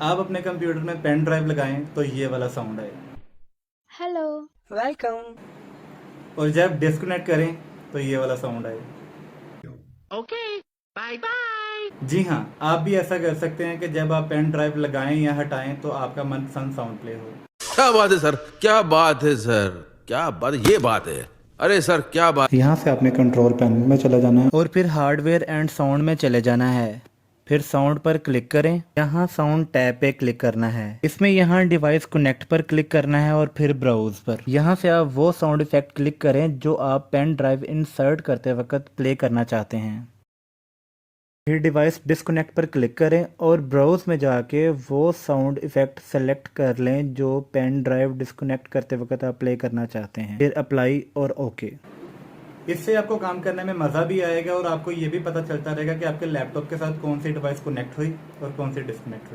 आप अपने कंप्यूटर में पेन ड्राइव लगाएं तो ये वाला साउंड आए, हेलो। वेलकम। और जब डिस्कनेक्ट करें तो ये वाला साउंड आए। Okay, bye bye. जी हाँ, आप भी ऐसा कर सकते हैं कि जब आप पेन ड्राइव लगाएं या हटाएं तो आपका मनपसंद साउंड प्ले हो। क्या बात है सर, क्या बात है सर, क्या बात, ये बात है। अरे सर क्या बात। यहाँ से आपने कंट्रोल पैनल में चले जाना है और फिर हार्डवेयर एंड साउंड में चले जाना है। फिर साउंड पर क्लिक करें, यहाँ साउंड टैब पे क्लिक करना है। इसमें यहाँ डिवाइस कनेक्ट पर क्लिक करना है और फिर ब्राउज पर। यहाँ से आप वो साउंड इफेक्ट क्लिक करें जो आप पेन ड्राइव इंसर्ट करते वक्त प्ले करना चाहते हैं। फिर डिवाइस डिस्कनेक्ट पर क्लिक करें और ब्राउज में जाके वो साउंड इफेक्ट सेलेक्ट कर लें जो पेन ड्राइव डिस्कनेक्ट करते वक्त आप प्ले करना चाहते हैं। फिर अप्लाई और ओके। इससे आपको काम करने में मज़ा भी आएगा और आपको ये भी पता चलता रहेगा कि आपके लैपटॉप के साथ कौन सी डिवाइस कनेक्ट हुई और कौन सी डिस्कनेक्ट हुई।